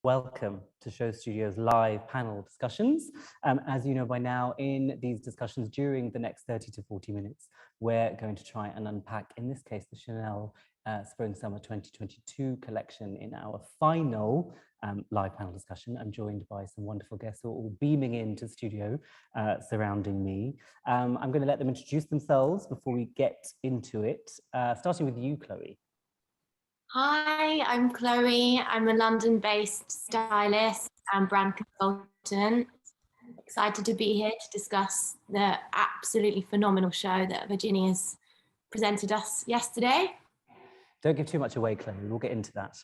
Welcome to Show Studio's live panel discussions. As you know by now, in these discussions during the next 30 to 40 minutes, we're going to try and unpack, in this case, the Chanel Spring-Summer 2022 collection in our final live panel discussion. I'm joined by some wonderful guests who are all beaming into the studio surrounding me. I'm going to let them introduce themselves before we get into it, starting with you, Chloe. Hi, I'm Chloe. I'm a London-based stylist and brand consultant. Excited to be here to discuss the absolutely phenomenal show that Virginie has presented us yesterday. Don't give too much away, Chloe. We'll get into that.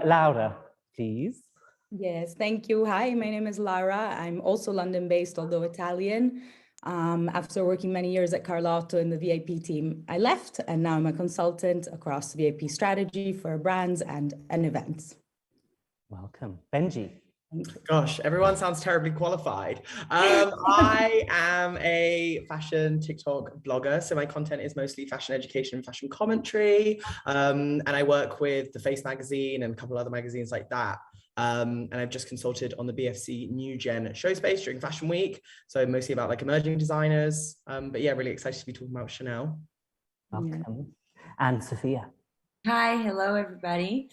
Laura, please. Yes, thank you. Hi, my name is Lara. I'm also London-based, although Italian. After working many years at Carlotto in the VIP team, I left, and now I'm a consultant across VIP strategy for brands and events. Welcome. Benji. Gosh, everyone sounds terribly qualified. I am a fashion TikTok blogger, so my content is mostly fashion education and fashion commentary, and I work with The Face magazine and a couple other magazines like that. And I've just consulted on the BFC New Gen show space during Fashion Week, so mostly about like emerging designers. But yeah, really excited to be talking about Chanel. Welcome. And Sophia. Hi, hello everybody.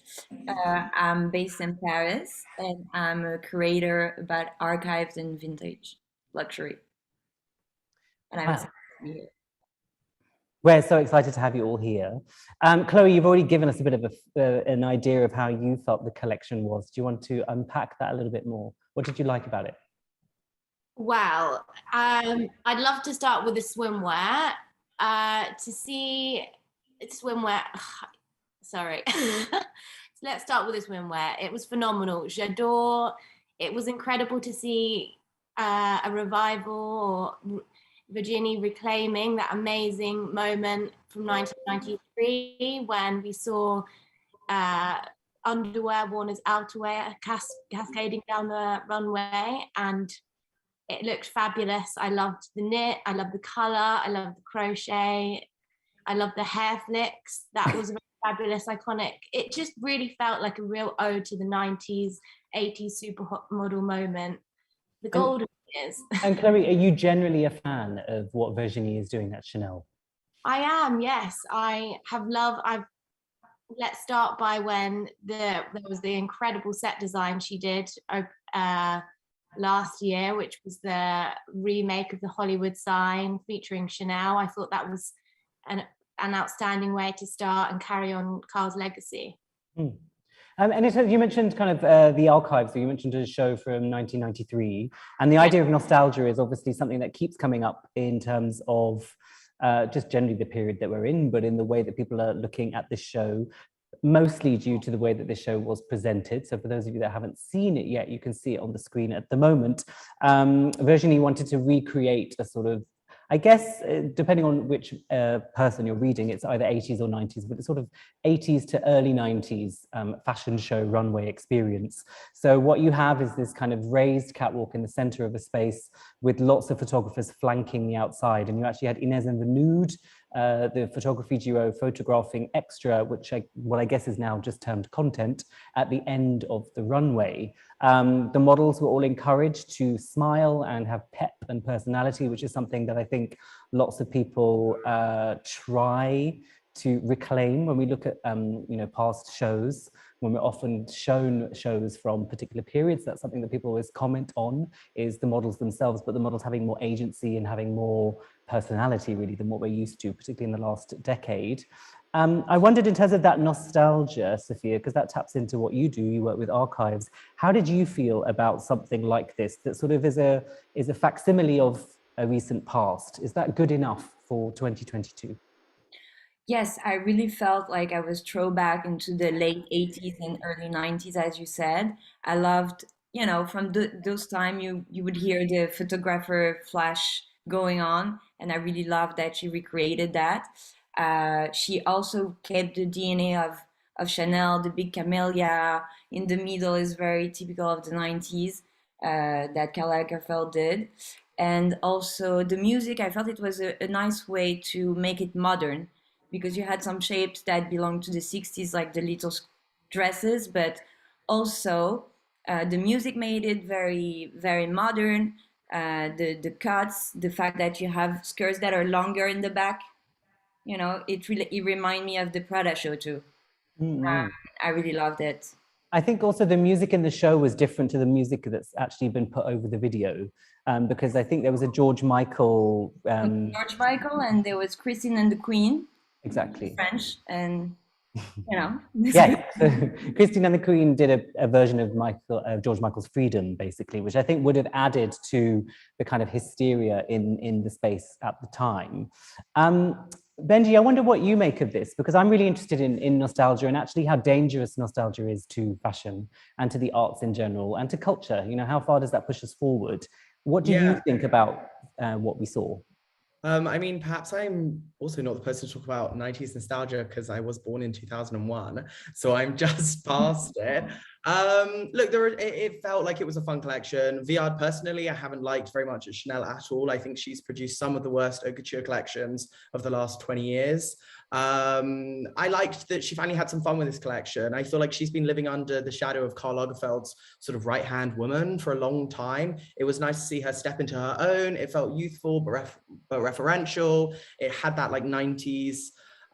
I'm based in Paris and I'm a creator about archives and vintage luxury. And I'm excited to be here. We're so excited to have you all here. Chloe, you've already given us a bit of an idea of how you felt the collection was. Do you want to unpack that a little bit more? What did you like about it? Well, I'd love to start with the swimwear. To see swimwear, sorry. Let's start with the swimwear. It was phenomenal. J'adore. It was incredible to see a revival, or Virginie reclaiming that amazing moment from 1993 when we saw underwear worn as outerwear cascading down the runway, and it looked fabulous. I loved the knit, I loved the color, I loved the crochet, I loved the hair flicks. That was fabulous, iconic. It just really felt like a real ode to the 90s, 80s supermodel moment, the golden years. And Chloe, are you generally a fan of what Virginie is doing at Chanel? I am, yes. Let's start by when there was the incredible set design she did last year, which was the remake of the Hollywood sign featuring Chanel. I thought that was an outstanding way to start and carry on Carl's legacy. And you mentioned kind of the archives, so you mentioned a show from 1993, and the idea of nostalgia is obviously something that keeps coming up in terms of just generally the period that we're in, but in the way that people are looking at this show, mostly due to the way that this show was presented. So for those of you that haven't seen it yet, you can see it on the screen at the moment. Virginie wanted to recreate a sort of, I guess, depending on which person you're reading, it's either 80s or 90s, but it's sort of 80s to early 90s fashion show runway experience. So what you have is this kind of raised catwalk in the center of a space with lots of photographers flanking the outside. And you actually had Inez and Vanud, the photography duo, photographing extra, which I guess is now just termed content, at the end of the runway. The models were all encouraged to smile and have pep and personality, which is something that I think lots of people try to reclaim when we look at past shows. When we're often shown shows from particular periods, that's something that people always comment on, is the models themselves, but the models having more agency and having more personality really than what we're used to, particularly in the last decade. I wondered, in terms of that nostalgia, Sophia, because that taps into what you do, you work with archives. How did you feel about something like this that sort of is a facsimile of a recent past? Is that good enough for 2022? Yes, I really felt like I was thrown back into the late 80s and early 90s, as you said. I loved, from those time you would hear the photographer flash going on, and I really loved that she recreated that. She also kept the DNA of Chanel, the big camellia in the middle is very typical of the 90s that Karl Lagerfeld did. And also the music, I felt it was a nice way to make it modern, because you had some shapes that belonged to the 60s, like the little dresses, but also The music made it very, very modern. The cuts, the fact that you have skirts that are longer in the back, you know, it reminded me of the Prada show too. Mm-hmm. I really loved it. I think also the music in the show was different to the music that's actually been put over the video, because I think there was a George Michael. George Michael, and there was Christine and the Queen, Exactly. French, and you know. Yeah, so Christine and the Queen did a version of George Michael's Freedom, basically, which I think would have added to the kind of hysteria in the space at the time. Benji, I wonder what you make of this, because I'm really interested in nostalgia and actually how dangerous nostalgia is to fashion and to the arts in general and to culture. You know, how far does that push us forward? What do you think about what we saw? I mean, perhaps I'm also not the person to talk about 90s nostalgia because I was born in 2001, so I'm just past it. Look, it felt like it was a fun collection. Viard, personally, I haven't liked very much at Chanel at all. I think she's produced some of the worst haute couture collections of the last 20 years. I liked that she finally had some fun with this collection. I feel like she's been living under the shadow of Karl Lagerfeld's sort of right-hand woman for a long time. It was nice to see her step into her own. It felt youthful, but referential. It had that like 90s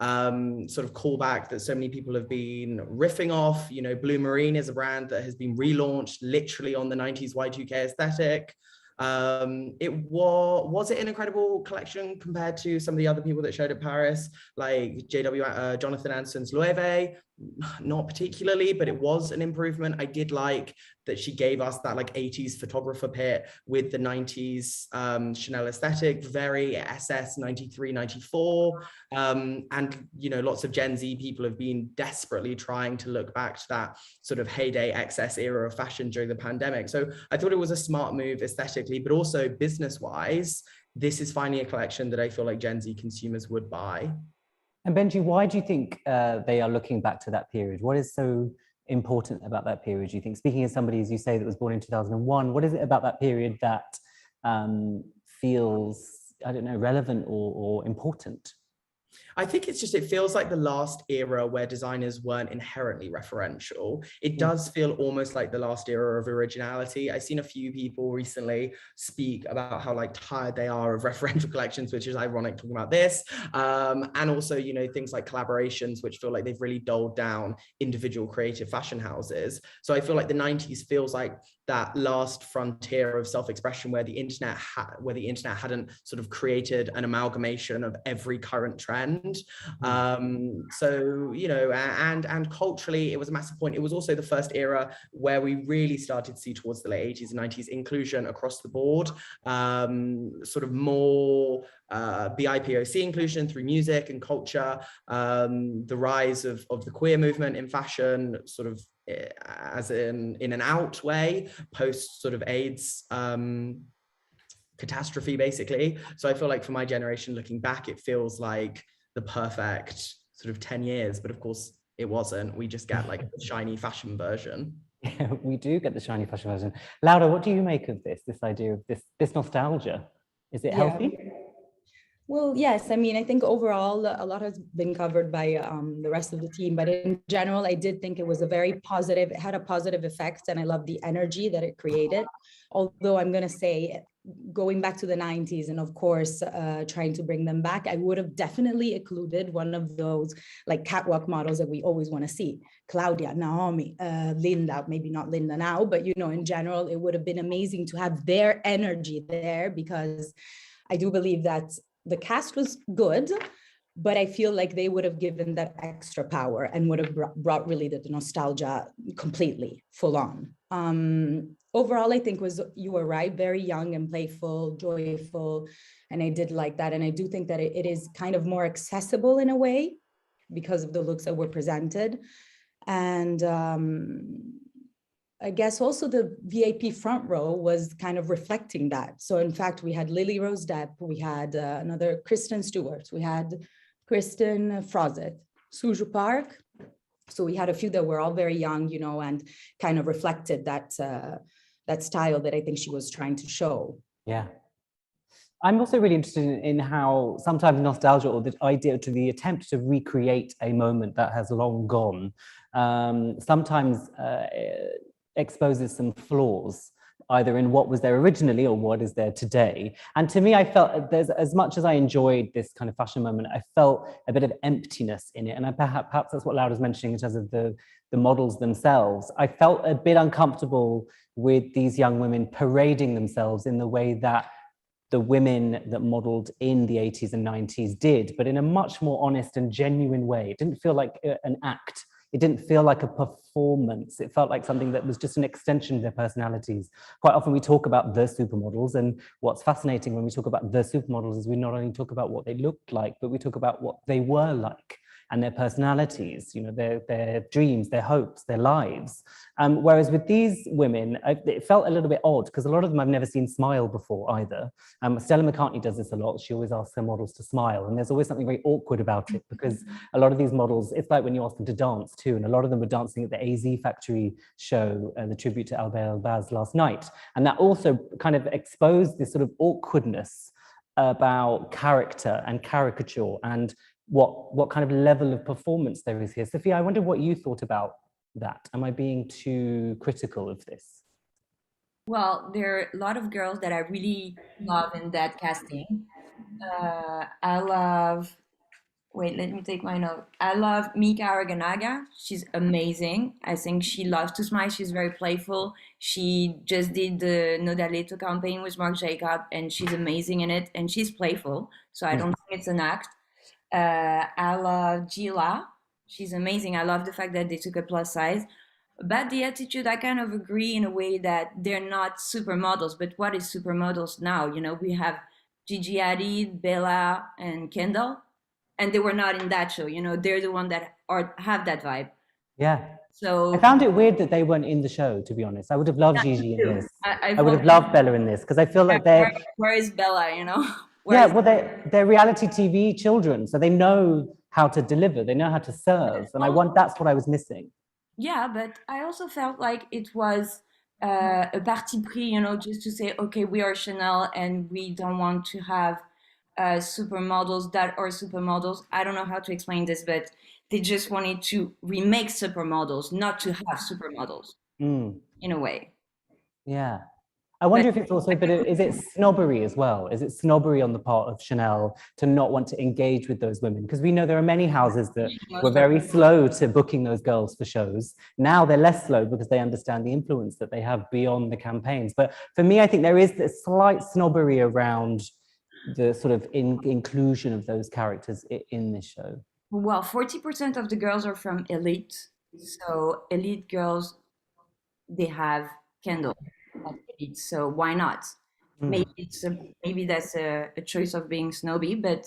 sort of callback that so many people have been riffing off. You know, Blue Marine is a brand that has been relaunched literally on the 90s Y2K aesthetic. Was it an incredible collection compared to some of the other people that showed at Paris, like Jonathan Anson's Loewe? Not particularly, but it was an improvement. I did like that she gave us that like 80s photographer pit with the 90s Chanel aesthetic, very SS 93, 94. And, you know, lots of Gen Z people have been desperately trying to look back to that sort of heyday XS era of fashion during the pandemic. So I thought it was a smart move aesthetically, but also business-wise, this is finally a collection that I feel like Gen Z consumers would buy. And Benji, why do you think they are looking back to that period? What is so important about that period, do you think? Speaking as somebody, as you say, that was born in 2001, what is it about that period that feels, I don't know, relevant or important? I think it's just, it feels like the last era where designers weren't inherently referential. It does feel almost like the last era of originality. I've seen a few people recently speak about how like tired they are of referential collections, which is ironic talking about this. And also, you know, things like collaborations, which feel like they've really dulled down individual creative fashion houses. So I feel like the 90s feels like that last frontier of self-expression where the internet hadn't sort of created an amalgamation of every current trend. So, you know, and culturally, it was a massive point. It was also the first era where we really started to see towards the late 80s and 90s inclusion across the board, sort of more BIPOC inclusion through music and culture, the rise of the queer movement in fashion, sort of as in an out way, post sort of AIDS catastrophe, basically. So I feel like for my generation, looking back, it feels like the perfect sort of 10 years, but of course it wasn't. We just get like the shiny fashion version. Yeah, we do get the shiny fashion version. Laura, what do you make of this idea of this nostalgia? Is it healthy? Well, yes. I mean, I think overall, a lot has been covered by the rest of the team, but in general, I did think it was it had a positive effect, and I love the energy that it created. Although I'm going to say, going back to the 90s and of course, trying to bring them back, I would have definitely included one of those like catwalk models that we always want to see. Claudia, Naomi, Linda, maybe not Linda now, but you know, in general, it would have been amazing to have their energy there, because I do believe that the cast was good, but I feel like they would have given that extra power and would have brought really the nostalgia completely full on. Overall, I think you were right, very young and playful, joyful, and I did like that. And I do think that it is kind of more accessible in a way because of the looks that were presented. And I guess also the VIP front row was kind of reflecting that. So in fact, we had Lily Rose Depp, we had another Kristen Stewart, we had Kristen Frozet, Suju Park. So we had a few that were all very young, you know, and kind of reflected that that style that I think she was trying to show. Yeah. I'm also really interested in how sometimes nostalgia, or the idea to the attempt to recreate a moment that has long gone, sometimes exposes some flaws, either in what was there originally or what is there today. And to me, I felt there's, as much as I enjoyed this kind of fashion moment, I felt a bit of emptiness in it. And perhaps that's what Laura's mentioning in terms of the models themselves. I felt a bit uncomfortable with these young women parading themselves in the way that the women that modeled in the 80s and 90s did, but in a much more honest and genuine way. It didn't feel like an act. It didn't feel like a performance. It felt like something that was just an extension of their personalities. Quite often we talk about the supermodels, and what's fascinating when we talk about the supermodels is we not only talk about what they looked like, but we talk about what they were like and their personalities, you know, their dreams, their hopes, their lives. Whereas with these women, it felt a little bit odd because a lot of them I've never seen smile before either. Stella McCartney does this a lot. She always asks her models to smile, and there's always something very awkward about it because a lot of these models, it's like when you ask them to dance too, and a lot of them were dancing at the AZ Factory show, the tribute to Albert Elbaz last night. And that also kind of exposed this sort of awkwardness about character and caricature and what kind of level of performance there is here. Sophia, I wonder what you thought about that. Am I being too critical of this? Well, there are a lot of girls that I really love in that casting. I love, wait, let me take my note. I love Mika Araganaga. She's amazing. I think she loves to smile. She's very playful. She just did the Nodaleto campaign with Marc Jacob, and she's amazing in it. And she's playful, so I don't think it's an act. I love Gila. She's amazing. I love the fact that they took a plus size. But the attitude, I kind of agree in a way that they're not supermodels. But what is supermodels now? You know, we have Gigi Hadid, Bella, and Kendall, and they were not in that show. You know, they're the one that have that vibe. Yeah. So I found it weird that they weren't in the show, to be honest. I would have loved Gigi in this. I would have loved Bella in this because I feel like they're... Where is Bella, you know? Yeah, well, they're reality TV children, so they know how to deliver, they know how to serve, and that's what I was missing. Yeah, but I also felt like it was a parti pris, you know, just to say, okay, we are Chanel and we don't want to have supermodels that are supermodels. I don't know how to explain this, but they just wanted to remake supermodels, not to have supermodels in a way. Yeah. I wonder if it's also a bit of, is it snobbery as well? Is it snobbery on the part of Chanel to not want to engage with those women? Because we know there are many houses that were very slow to booking those girls for shows. Now they're less slow because they understand the influence that they have beyond the campaigns. But for me, I think there is this slight snobbery around the sort of inclusion of those characters in this show. Well, 40% of the girls are from elite. So elite girls, they have Kendall. So why not? Maybe that's a choice of being snobby, but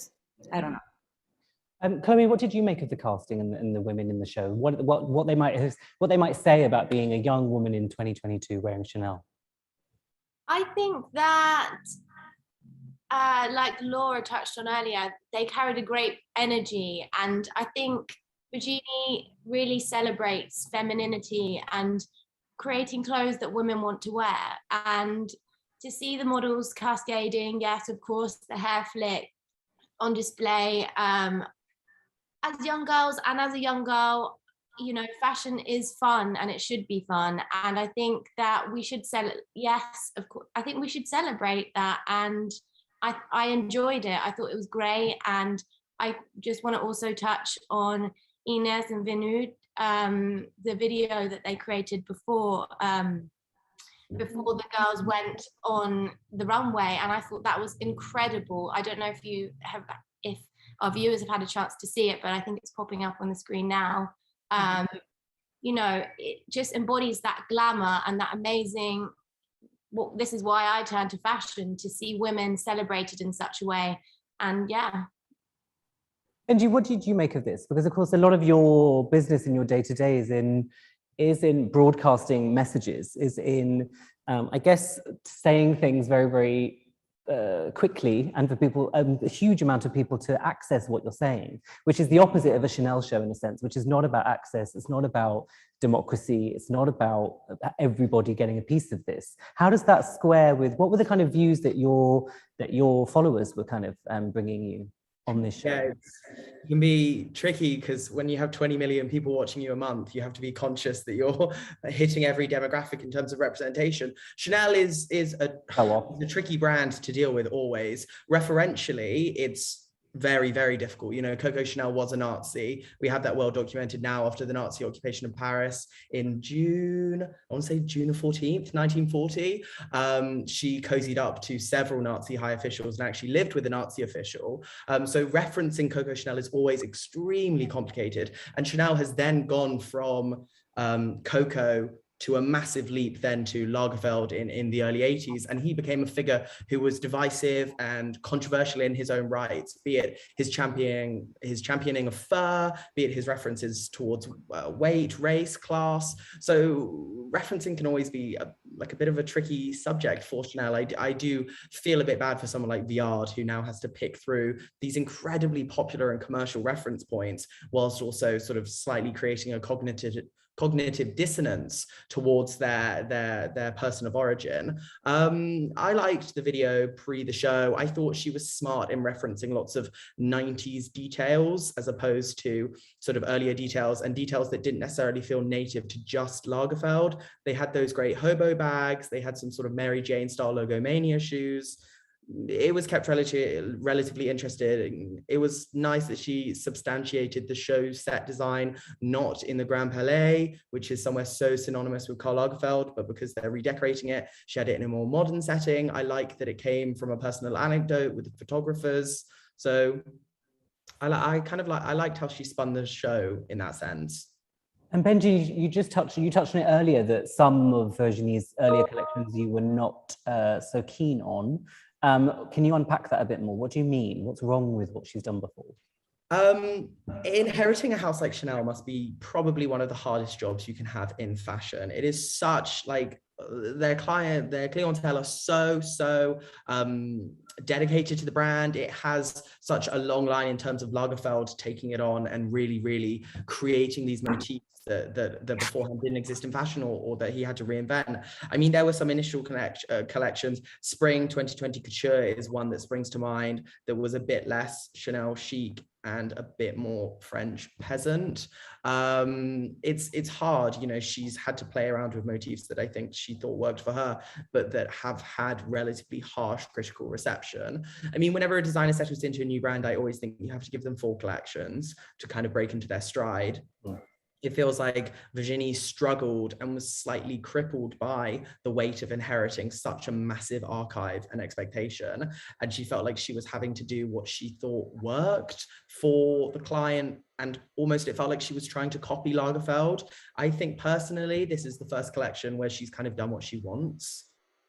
I don't know. Chloe, what did you make of the casting and the women in the show? What they might say about being a young woman in 2022 wearing Chanel? I think that, like Laura touched on earlier, they carried a great energy, and I think Virginie really celebrates femininity and creating clothes that women want to wear. And to see the models cascading, yes, of course, the hair flick on display, as young girls and as a young girl, you know, fashion is fun and it should be fun. And I think that we should yes, of course, I think we should celebrate that. And I enjoyed it. I thought it was great. And I just want to also touch on Inez and Vinud, the video that they created before the girls went on the runway, and I thought that was incredible. I don't know if our viewers have had a chance to see it, but I think it's popping up on the screen now. You know, it just embodies that glamour and that amazing. Well, this is why I turned to fashion, to see women celebrated in such a way, and yeah. Benji, what did you make of this? Because of course, a lot of your business in your day-to-day is in broadcasting messages, is in, I guess, saying things very, very quickly, and for people, a huge amount of people to access what you're saying, which is the opposite of a Chanel show in a sense, which is not about access, it's not about democracy, it's not about everybody getting a piece of this. How does that square with, what were the kind of views that your followers were kind of bringing you? on this show? Yeah, it can be tricky because when you have 20 million people watching you a month, you have to be conscious that you're hitting every demographic in terms of representation. Chanel is a tricky brand to deal with always. Referentially, it's very, very difficult. You know, Coco Chanel was a Nazi. We have that well documented now after the Nazi occupation of Paris in June, I want to say June the 14th, 1940. She cozied up to several Nazi high officials and actually lived with a Nazi official. So referencing Coco Chanel is always extremely complicated. And Chanel has then gone from Coco to a massive leap then to Lagerfeld in the early 80s. And he became a figure who was divisive and controversial in his own rights, be it his championing of fur, be it his references towards weight, race, class. So referencing can always be like a bit of a tricky subject for Chanel. I do feel a bit bad for someone like Viard, who now has to pick through these incredibly popular and commercial reference points, whilst also sort of slightly creating a cognitive dissonance towards their person of origin. I liked the video pre the show. I thought she was smart in referencing lots of 90s details as opposed to sort of earlier details and details that didn't necessarily feel native to just Lagerfeld. They had those great hobo bags. They had some sort of Mary Jane style Logomania shoes. It was kept relatively interested. It was nice that she substantiated the show's set design, not in the Grand Palais, which is somewhere so synonymous with Karl Lagerfeld, but because they're redecorating it, she had it in a more modern setting. I like that it came from a personal anecdote with the photographers. So I liked how she spun the show in that sense. And Benji, you touched on it earlier that some of Virginie's earlier collections you were not so keen on. Can you unpack that a bit more? What do you mean? What's wrong with what she's done before? Inheriting a house like Chanel must be probably one of the hardest jobs you can have in fashion. It is such like their clientele are so dedicated to the brand. It has such a long line in terms of Lagerfeld taking it on and really creating these motifs that beforehand didn't exist in fashion or that he had to reinvent. I mean, there were some initial collections. Spring 2020 Couture is one that springs to mind that was a bit less Chanel chic and a bit more French peasant. It's hard, you know, she's had to play around with motifs that I think she thought worked for her, but that have had relatively harsh critical reception. I mean, whenever a designer settles into a new brand, I always think you have to give them full collections to kind of break into their stride. It feels like Virginie struggled and was slightly crippled by the weight of inheriting such a massive archive and expectation. And she felt like she was having to do what she thought worked for the client. And almost it felt like she was trying to copy Lagerfeld. I think personally, this is the first collection where she's kind of done what she wants,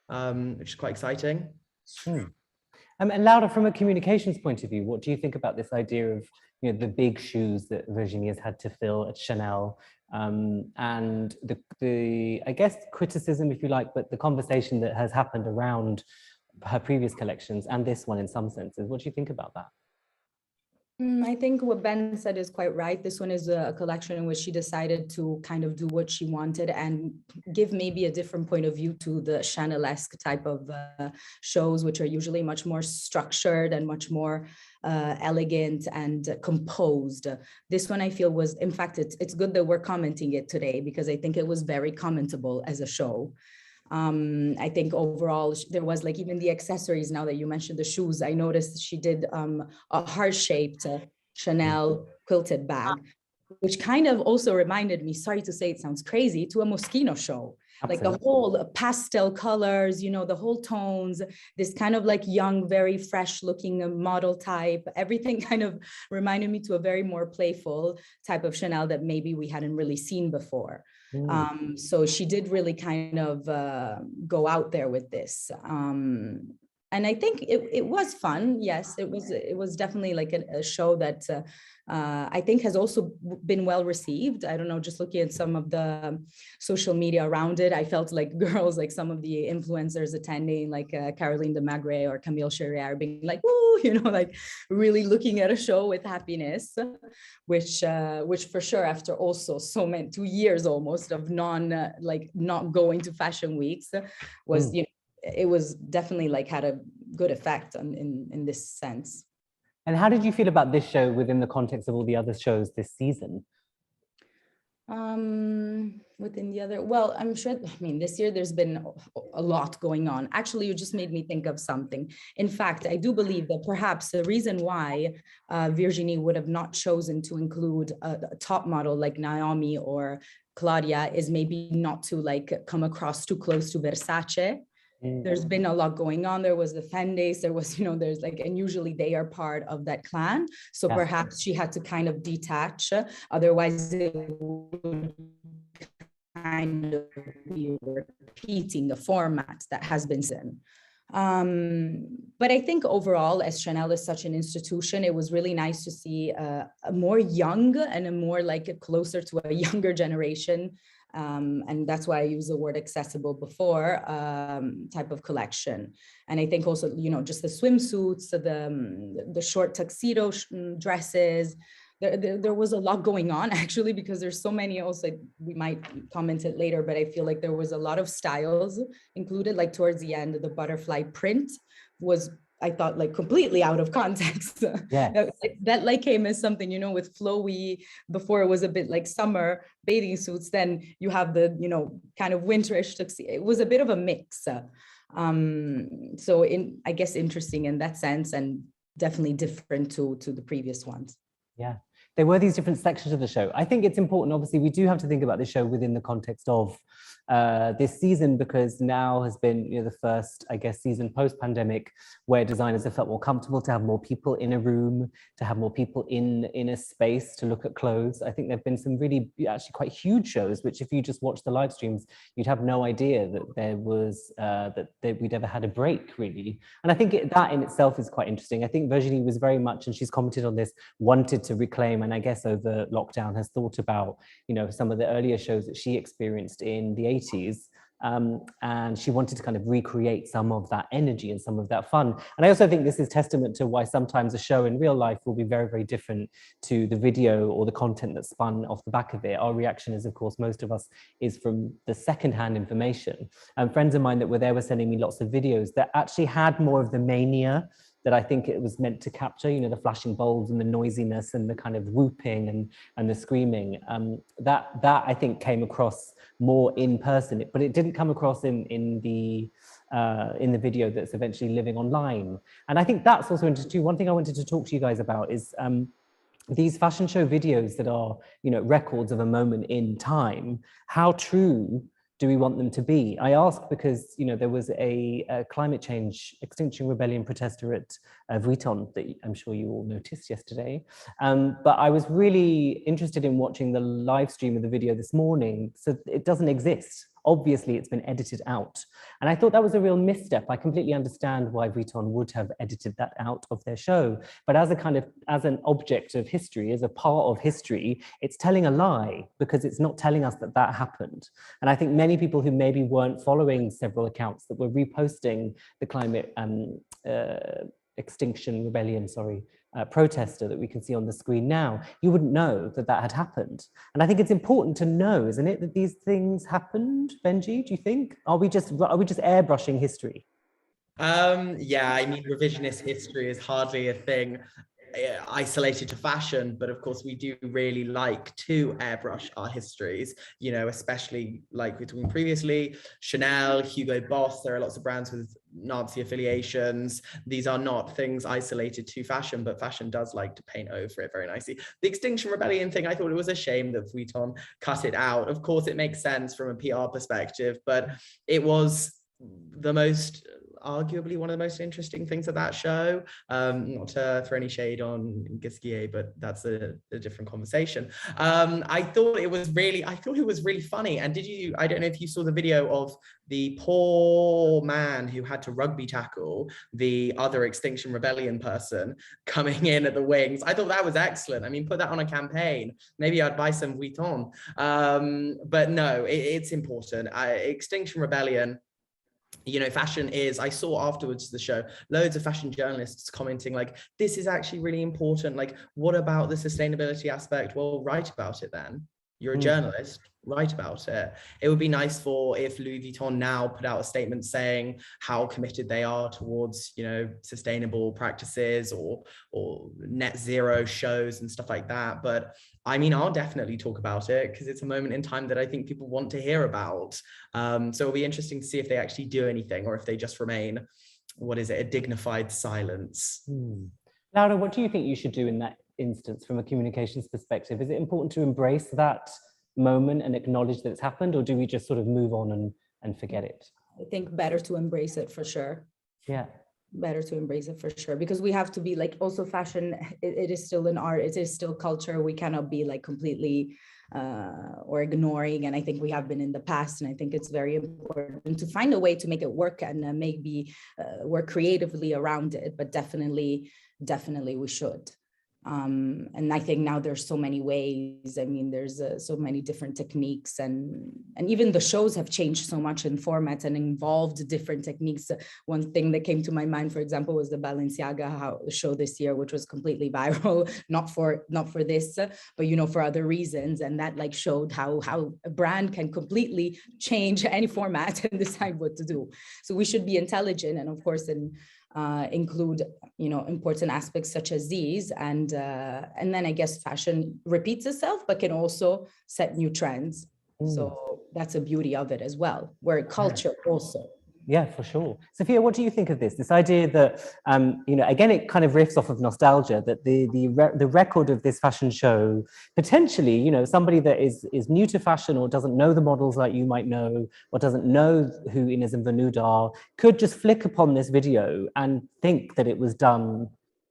which is quite exciting. And Laura, from a communications point of view, what do you think about this idea of, you know, the big shoes that Virginie has had to fill at Chanel, and the I guess criticism, if you like, but the conversation that has happened around her previous collections and this one in some senses? What do you think about that? I think what Ben said is quite right. This one is a collection in which she decided to kind of do what she wanted and give maybe a different point of view to the Chanel-esque type of shows, which are usually much more structured and much more elegant and composed. This one I feel was, in fact, it's good that we're commenting it today because I think it was very commentable as a show. I think overall there was like even the accessories. Now that you mentioned the shoes, I noticed she did a heart-shaped Chanel quilted bag, which kind of also reminded me, sorry to say it sounds crazy, to a Moschino show. Absolutely. Like the whole pastel colors, you know, the whole tones, this kind of like young, very fresh looking model type, everything kind of reminded me to a very more playful type of Chanel that maybe we hadn't really seen before. So she did really kind of go out there with this. And I think it was fun. Yes, it was definitely like a show that I think has also been well received. I don't know, just looking at some of the social media around it, I felt like girls, like some of the influencers attending, like Caroline de Magre or Camille Cherrier, being like, "Woo," you know, like really looking at a show with happiness, which for sure, after also 2 years almost of not going to fashion weeks, was, you know, it was definitely like had a good effect in this sense. And how did you feel about this show within the context of all the other shows this season? Within the other, well, I'm sure, I mean, this year there's been a lot going on. Actually, you just made me think of something. In fact, I do believe that perhaps the reason why Virginie would have not chosen to include a top model like Naomi or Claudia is maybe not to like come across too close to Versace. There's been a lot going on. There was the fan days, there was, you know, there's like, and usually they are part of that clan. So Yeah. perhaps she had to kind of detach, otherwise it would kind of be repeating a format that has been seen. But I think overall, as Chanel is such an institution, it was really nice to see a more young and a more like closer to a younger generation. And that's why I use the word accessible before, type of collection. And I think also, you know, just the swimsuits, the short tuxedo dresses, there was a lot going on actually, because there's so many also, we might comment it later, but I feel like there was a lot of styles included, like towards the end, the butterfly print was, I thought, like completely out of context. Yeah. that like came as something, you know, with flowy, before it was a bit like summer bathing suits, then you have the, you know, kind of winterish tuxedo. It was a bit of a mix. So I guess interesting in that sense, and definitely different to the previous ones. Yeah, there were these different sections of the show. I think it's important, obviously, we do have to think about the show within the context of this season, because now has been, you know, the first, I guess, season post-pandemic where designers have felt more comfortable to have more people in a room, to have more people in a space to look at clothes. I think there've been some really actually quite huge shows, which if you just watch the live streams, you'd have no idea that there was, that we'd ever had a break, really. And I think that in itself is quite interesting. I think Virginie was very much, and she's commented on this, wanted to reclaim, and I guess over lockdown has thought about, you know, some of the earlier shows that she experienced in the 80s. And she wanted to kind of recreate some of that energy and some of that fun. And I also think this is testament to why sometimes a show in real life will be very, very different to the video or the content that's spun off the back of it. Our reaction is, of course, most of us is from the secondhand information. And friends of mine that were there were sending me lots of videos that actually had more of the mania that I think it was meant to capture, you know, the flashing bulbs and the noisiness and the kind of whooping and the screaming. That I think came across more in person, but it didn't come across in the video that's eventually living online. And I think that's also interesting too. One thing I wanted to talk to you guys about is these fashion show videos that are, you know, records of a moment in time. How true do we want them to be? I ask because, you know, there was a climate change Extinction Rebellion protester at Vuitton that I'm sure you all noticed yesterday. But I was really interested in watching the live stream of the video this morning. So it doesn't exist. Obviously, it's been edited out. And I thought that was a real misstep. I completely understand why Vuitton would have edited that out of their show. But as an object of history, as a part of history, it's telling a lie because it's not telling us that that happened. And I think many people who maybe weren't following several accounts that were reposting the climate Extinction Rebellion, protester that we can see on the screen now, you wouldn't know that that had happened. And I think it's important to know, isn't it, that these things happened? Benji, do you think? Are we just airbrushing history? Yeah, I mean, revisionist history is hardly a thing isolated to fashion, but of course we do really like to airbrush our histories, you know, especially like we were talking previously, Chanel, Hugo Boss, there are lots of brands with Nazi affiliations. These are not things isolated to fashion, but fashion does like to paint over it very nicely. The Extinction Rebellion thing, I thought it was a shame that Vuitton cut it out. Of course it makes sense from a PR perspective, but it was arguably one of the most interesting things of that show. Not to throw any shade on Gisquier, but that's a different conversation. I thought it was really funny. And I don't know if you saw the video of the poor man who had to rugby tackle the other Extinction Rebellion person coming in at the wings. I thought that was excellent. I mean, put that on a campaign. Maybe I'd buy some Vuitton. But no, it's important. Extinction Rebellion, you know, fashion is, I saw afterwards the show, loads of fashion journalists commenting like, this is actually really important. Like, what about the sustainability aspect? Well, write about it then. You're a journalist, write about it. It would be nice if Louis Vuitton now put out a statement saying how committed they are towards, you know, sustainable practices or net zero shows and stuff like that. But I mean, I'll definitely talk about it because it's a moment in time that I think people want to hear about. So it'll be interesting to see if they actually do anything or if they just remain, what is it, a dignified silence. Laura, what do you think you should do in that instance from a communications perspective? Is it important to embrace that moment and acknowledge that it's happened, or do we just sort of move on and forget it? I think better to embrace it for sure. Yeah. Better to embrace it for sure, because we have to be like, also fashion, it is still an art, it is still culture. We cannot be like completely or ignoring, and I think we have been in the past, and I think it's very important to find a way to make it work and maybe work creatively around it, but definitely we should. And I think now there's so many ways. I mean, there's so many different techniques, and even the shows have changed so much in format and involved different techniques. One thing that came to my mind, for example, was the Balenciaga show this year, which was completely viral, not for this, but you know, for other reasons. And that like showed how a brand can completely change any format and decide what to do. So we should be intelligent, and of course, include, you know, important aspects such as these, and then I guess fashion repeats itself but can also set new trends. So that's a beauty of it as well, where culture also. Yeah, for sure. Sophia, what do you think of this idea that you know, again, it kind of riffs off of nostalgia, that the record of this fashion show, potentially, you know, somebody that is new to fashion or doesn't know the models like you might know, or doesn't know who Inez and Vanud are, could just flick upon this video and think that it was done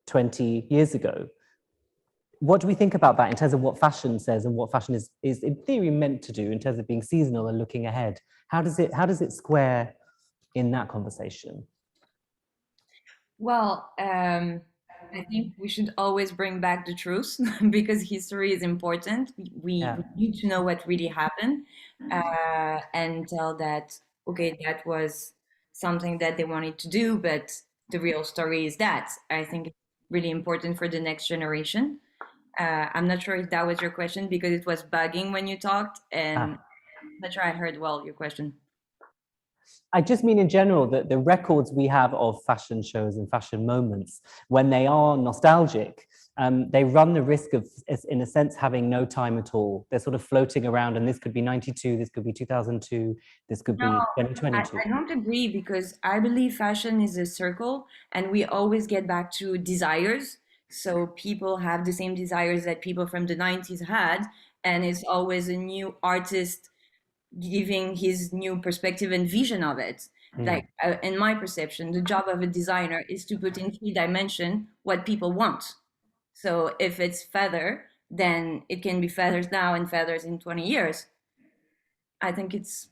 20 years ago. What do we think about that in terms of what fashion says and what fashion is in theory meant to do in terms of being seasonal and looking ahead? How does it square in that conversation? Well, I think we should always bring back the truth because history is important. We need to know what really happened and tell that, okay, that was something that they wanted to do, but the real story is that. I think it's really important for the next generation. I'm not sure if that was your question because it was bugging when you talked, and I'm not sure I heard well your question. I just mean in general that the records we have of fashion shows and fashion moments, when they are nostalgic, they run the risk of, in a sense, having no time at all. They're sort of floating around, and this could be 92, this could be 2002, this could be 2022. I don't agree, because I believe fashion is a circle and we always get back to desires. So people have the same desires that people from the 90s had, and it's always a new artist giving his new perspective and vision of it. Like in my perception, the job of a designer is to put in 3 dimension what people want. So if it's feather, then it can be feathers now and feathers in 20 years. I think it's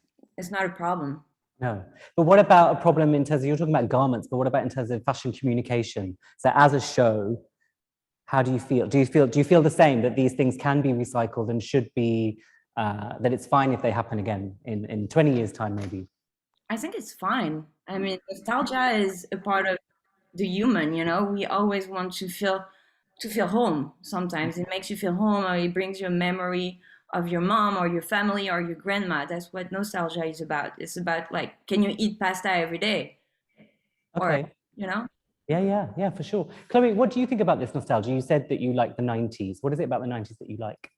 not a problem. No, but what about a problem in terms of, you're talking about garments, but what about in terms of fashion communication? So as a show, how do you feel? Do you feel the same, that these things can be recycled and should be, that it's fine if they happen again in 20 years time, maybe? I think it's fine. I mean, nostalgia is a part of the human, you know, we always want to feel home. Sometimes it makes you feel home, or it brings you a memory of your mom or your family or your grandma. That's what nostalgia is about. It's about, like, can you eat pasta every day? Okay. Or, you know? Yeah, for sure. Chloe, what do you think about this nostalgia? You said that you like the 90s. What is it about the 90s that you like?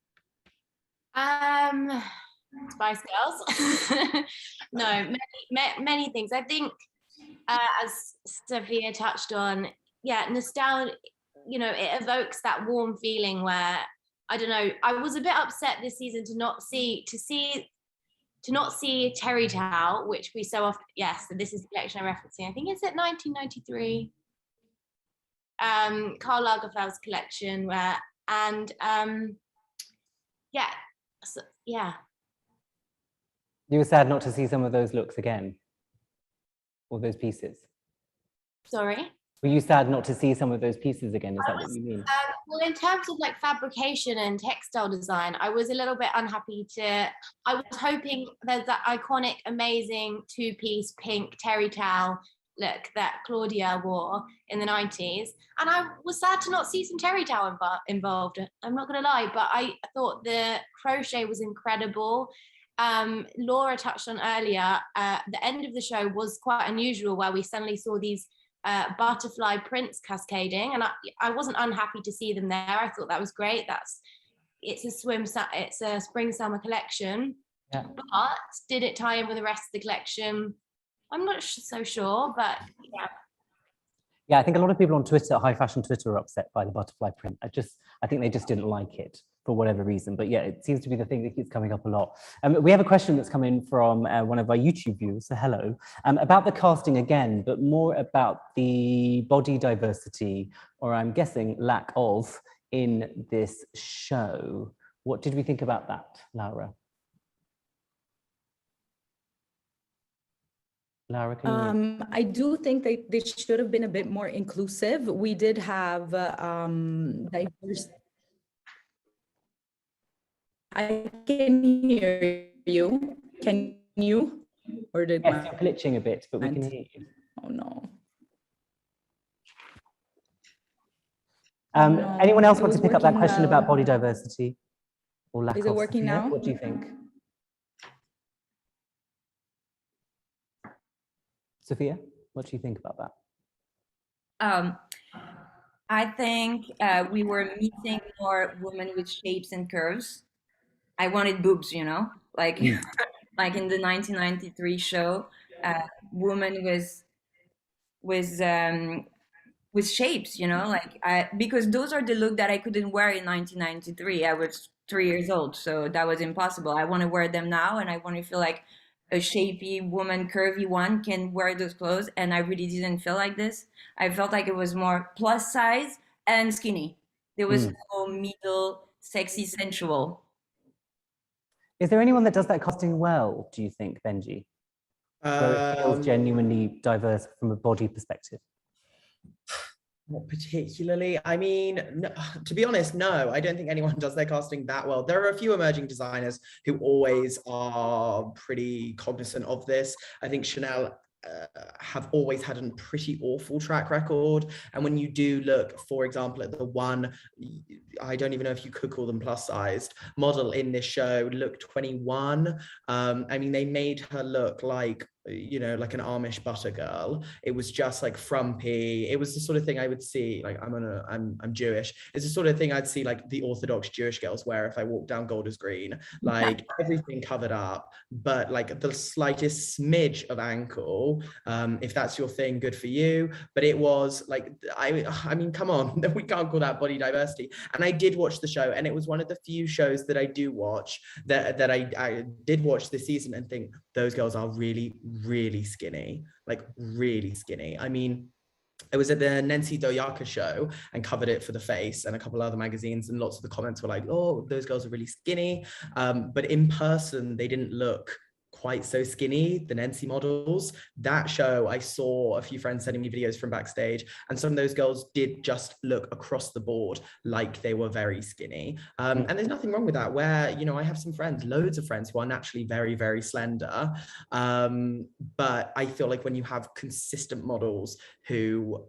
Spice Girls. No, many things. I think, as Sophia touched on, nostalgia, you know, it evokes that warm feeling where, I don't know, I was a bit upset this season to not see Terry Towel, which we so often, yes, so this is the collection I'm referencing. I think it's at 1993. Karl Lagerfeld's collection, where, and You were sad not to see some of those looks again, or those pieces? Sorry? Were you sad not to see some of those pieces again? Is that what you mean? Well, in terms of like fabrication and textile design, I was a little bit unhappy I was hoping there's that iconic, amazing 2-piece pink terry towel look that Claudia wore in the 90s. And I was sad to not see some terry towel involved. I'm not going to lie, but I thought the crochet was incredible. Laura touched on earlier, the end of the show was quite unusual, where we suddenly saw these butterfly prints cascading, and I wasn't unhappy to see them there. I thought that was great. It's a spring summer collection. Yeah. But did it tie in with the rest of the collection? I'm not so sure, but yeah. Yeah, I think a lot of people on Twitter, high fashion Twitter, are upset by the butterfly print. I think they just didn't like it for whatever reason. But yeah, it seems to be the thing that keeps coming up a lot. We have a question that's come in from one of our YouTube viewers, so hello, about the casting again, but more about the body diversity, or I'm guessing lack of, in this show. What did we think about that, Laura? Laura, can you... I do think that they should have been a bit more inclusive. We did have diverse. I can hear you. Can you? Or did Yes, you're glitching a bit, but we can hear you. Oh no. Anyone else want to pick up that question about body diversity or lack of? Is it working Sophia? now? What do you think? Sophia, what do you think about that? I think we were meeting more women with shapes and curves. I wanted boobs, you know, like like in the 1993 show, woman with shapes, you know, like because those are the look that I couldn't wear in 1993. I was 3 years old, so that was impossible. I want to wear them now, and I want to feel like a shapy woman, curvy one can wear those clothes, and I really didn't feel like this. I felt like it was more plus size and skinny. There was no middle, sexy, sensual. Is there anyone that does that casting well, do you think, Benji? Where it feels genuinely diverse from a body perspective? Not particularly. I mean, no, to be honest, no, I don't think anyone does their casting that well. There are a few emerging designers who always are pretty cognizant of this. I think Chanel have always had a pretty awful track record. And when you do look, for example, at the one, I don't even know if you could call them plus sized model in this show, look 21. I mean, they made her look like, you know, like an Amish butter girl. It was just like frumpy. It was the sort of thing I would see, like I'm Jewish. It's the sort of thing I'd see like the Orthodox Jewish girls wear if I walked down Golders Green, like everything covered up, but like the slightest smidge of ankle. If that's your thing, good for you. But it was like, I mean, come on, we can't call that body diversity. And I did watch the show, and it was one of the few shows that I do watch that I did watch this season and think those girls are really, really skinny, like really skinny. I mean, I was at the Nancy Doyaka show and covered it for The Face and a couple other magazines, and lots of the comments were like, oh, those girls are really skinny. But in person, they didn't look quite so skinny, the Nancy models. That show, I saw a few friends sending me videos from backstage, and some of those girls did just look across the board like they were very skinny. And there's nothing wrong with that, where, you know, I have some friends, loads of friends who are naturally very, very slender. But I feel like when you have consistent models who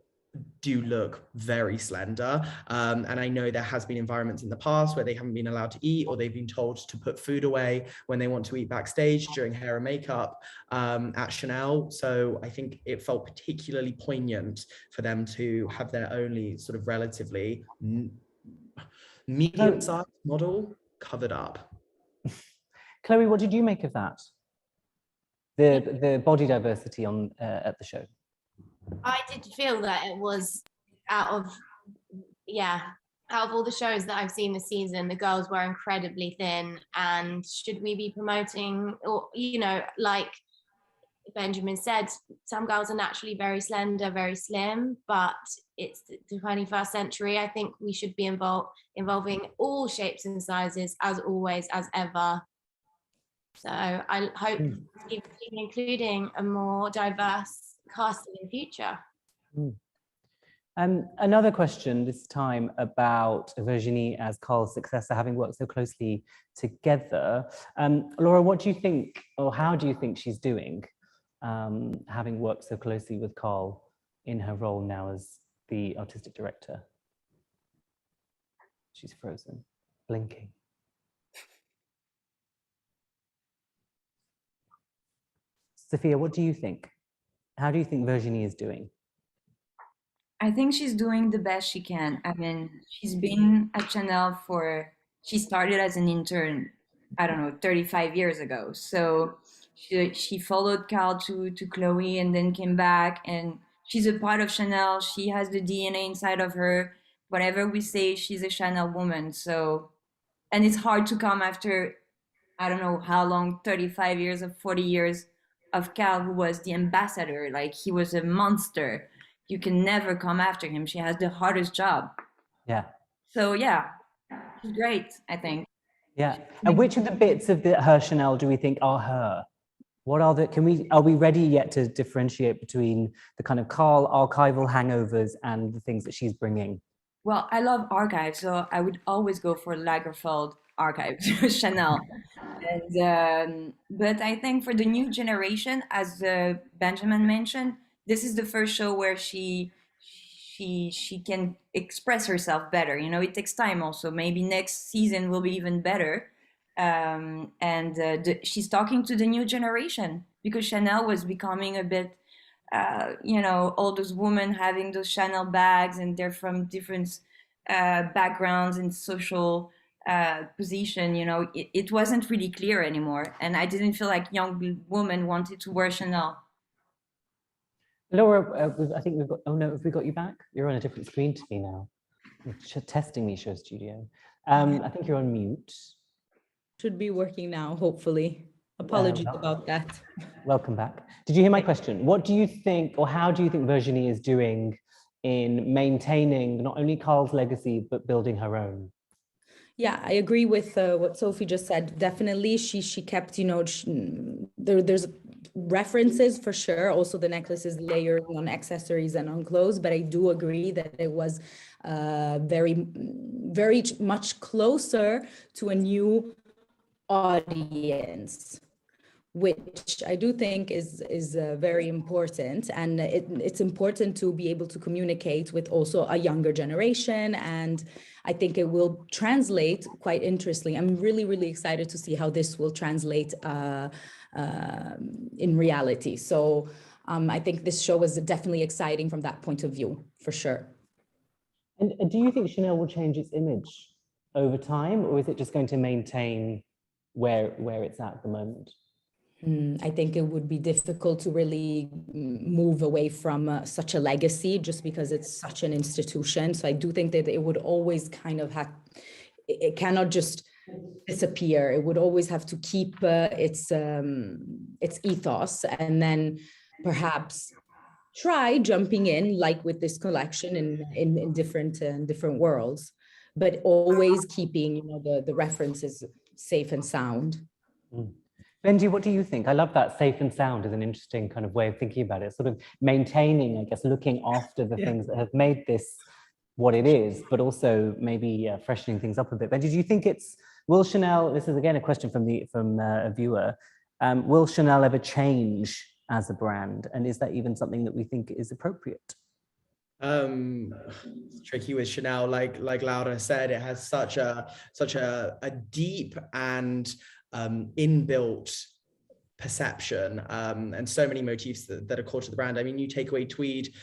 do look very slender, and I know there has been environments in the past where they haven't been allowed to eat, or they've been told to put food away when they want to eat backstage during hair and makeup at Chanel. So I think it felt particularly poignant for them to have their only sort of relatively medium-sized model covered up. Chloe, what did you make of that? The body diversity on at the show? I did feel that it was out of all the shows that I've seen this season, the girls were incredibly thin. And should we be promoting, or, you know, like Benjamin said, some girls are naturally very slender, very slim, but it's the 21st century. I think we should be involving all shapes and sizes, as always, as ever. So I hope including a more diverse casting in future. Another question, this time about Virginie as Carl's successor, having worked so closely together. Laura, what do you think, or how do you think she's doing? having worked so closely with Carl in her role now as the artistic director. She's frozen, blinking. Sophia, what do you think? How do you think Virginie is doing? I think she's doing the best she can. I mean, she's been at Chanel she started as an intern, I don't know, 35 years ago. So she followed Carl to Chloe and then came back, and she's a part of Chanel. She has the DNA inside of her. Whatever we say, she's a Chanel woman. So, and it's hard to come after, I don't know how long, 35 years or 40 years of Carl, who was the ambassador. Like, he was a monster. You can never come after him. She has the hardest job. Yeah. So yeah, she's great, I think. Yeah. And which of the bits of her Chanel do we think are her? What are are we ready yet to differentiate between the kind of Carl archival hangovers and the things that she's bringing? Well, I love archives, so I would always go for Lagerfeld archives, Chanel. And but I think for the new generation, as Benjamin mentioned, this is the first show where she can express herself better. You know, it takes time. Also, maybe next season will be even better. She's talking to the new generation, because Chanel was becoming a bit, you know, all those women having those Chanel bags, and they're from different backgrounds and social position. You know, it wasn't really clear anymore, and I didn't feel like young women wanted to wear Chanel. Laura, I think we've got, oh no, have we got you back? You're on a different screen to me now. You're testing me, Show Studio. I think you're on mute. Should be working now, hopefully. Apologies about that. Welcome back. Did you hear my question? What do you think, or how do you think Virginie is doing in maintaining not only Carl's legacy, but building her own? Yeah, I agree with what Sophie just said. Definitely, she kept, you know, there's references for sure. Also, the necklace is layered on accessories and on clothes, but I do agree that it was very much closer to a new audience, which I do think is very important. And it's important to be able to communicate with also a younger generation. And I think it will translate quite interestingly. I'm really, really excited to see how this will translate in reality. So I think this show is definitely exciting from that point of view, for sure. And do you think Chanel will change its image over time, or is it just going to maintain where it's at the moment? I think it would be difficult to really move away from such a legacy, just because it's such an institution. So I do think that it would always kind of have, it cannot just disappear. It would always have to keep its ethos, and then perhaps try jumping in, like with this collection, in different worlds, but always keeping, you know, the references safe and sound. Benji, what do you think? I love that safe and sound as an interesting kind of way of thinking about it, sort of maintaining, I guess, looking after the things that have made this what it is, but also maybe freshening things up a bit. Benji, do you think will Chanel, this is again a question from a viewer, will Chanel ever change as a brand? And is that even something that we think is appropriate? It's tricky with Chanel, like Laura said, it has such a deep and inbuilt perception, and so many motifs that are core to the brand. I mean, you take away tweed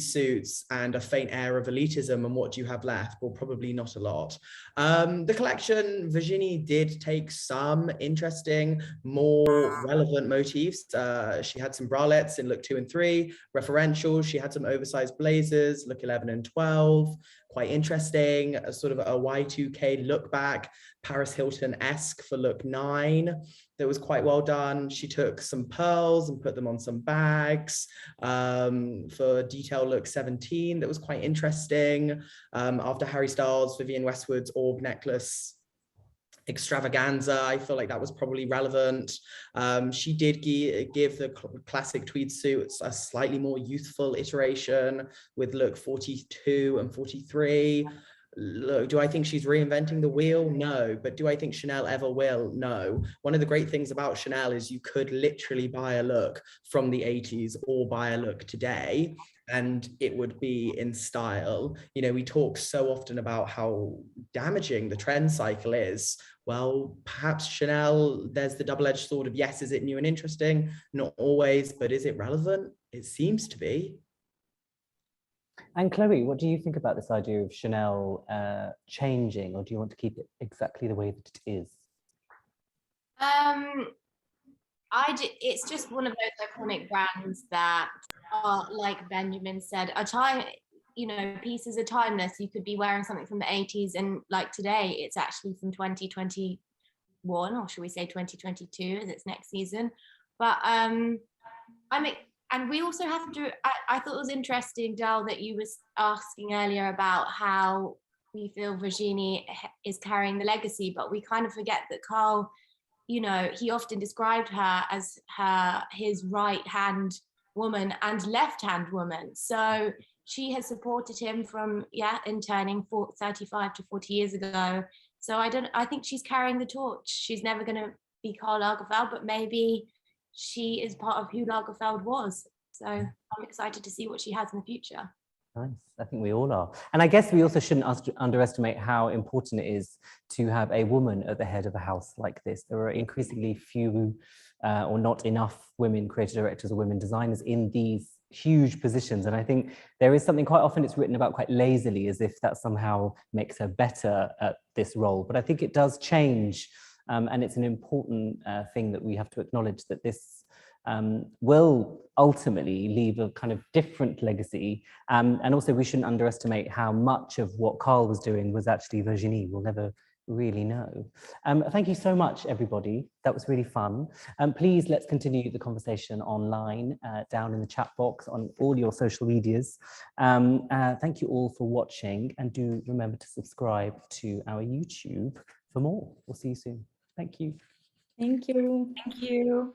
suits and a faint air of elitism, and what do you have left? Well, probably not a lot. The collection, Virginie did take some interesting, more relevant motifs. She had some bralettes in look 2 and 3, referential. She had some oversized blazers, look 11 and 12. Quite interesting, a sort of a Y2K look back, Paris Hilton-esque for look 9. That was quite well done. She took some pearls and put them on some bags for detail look 17. That was quite interesting. After Harry Styles, Vivienne Westwood's orb necklace extravaganza, I feel like that was probably relevant. She did give the classic tweed suits a slightly more youthful iteration with look 42 and 43. look, do I think she's reinventing the wheel? No. But do I think Chanel ever will? No. One of the great things about Chanel is you could literally buy a look from the 80s or buy a look today, and it would be in style. You know, we talk so often about how damaging the trend cycle is. Well, perhaps Chanel, there's the double-edged sword of, yes, is it new and interesting? Not always, but is it relevant? It seems to be. And Chloe, what do you think about this idea of Chanel changing, or do you want to keep it exactly the way that it is? It's just one of those iconic brands that are, like Benjamin said, a time, you know, pieces are timeless. You could be wearing something from the 80s and like today, it's actually from 2021, or should we say 2022 as it's next season. But and we also have to, I thought it was interesting, Dal, that you was asking earlier about how we feel Virginie is carrying the legacy, but we kind of forget that Carl, you know, he often described her as his right-hand woman and left-hand woman. So she has supported him from, interning 35 to 40 years ago. So I think she's carrying the torch. She's never going to be Karl Lagerfeld, but maybe she is part of who Lagerfeld was. So I'm excited to see what she has in the future. Nice, I think we all are. And I guess we also shouldn't underestimate how important it is to have a woman at the head of a house like this. There are increasingly few or not enough women creative directors or women designers in these huge positions. And I think there is something quite often it's written about quite lazily, as if that somehow makes her better at this role. But I think it does change. And it's an important thing that we have to acknowledge, that this will ultimately leave a kind of different legacy. And also we shouldn't underestimate how much of what Carl was doing was actually Virginie. We'll never really know. Thank you so much, everybody. That was really fun. Please, let's continue the conversation online, down in the chat box on all your social medias. Thank you all for watching, and do remember to subscribe to our YouTube for more. We'll see you soon. Thank you. Thank you. Thank you.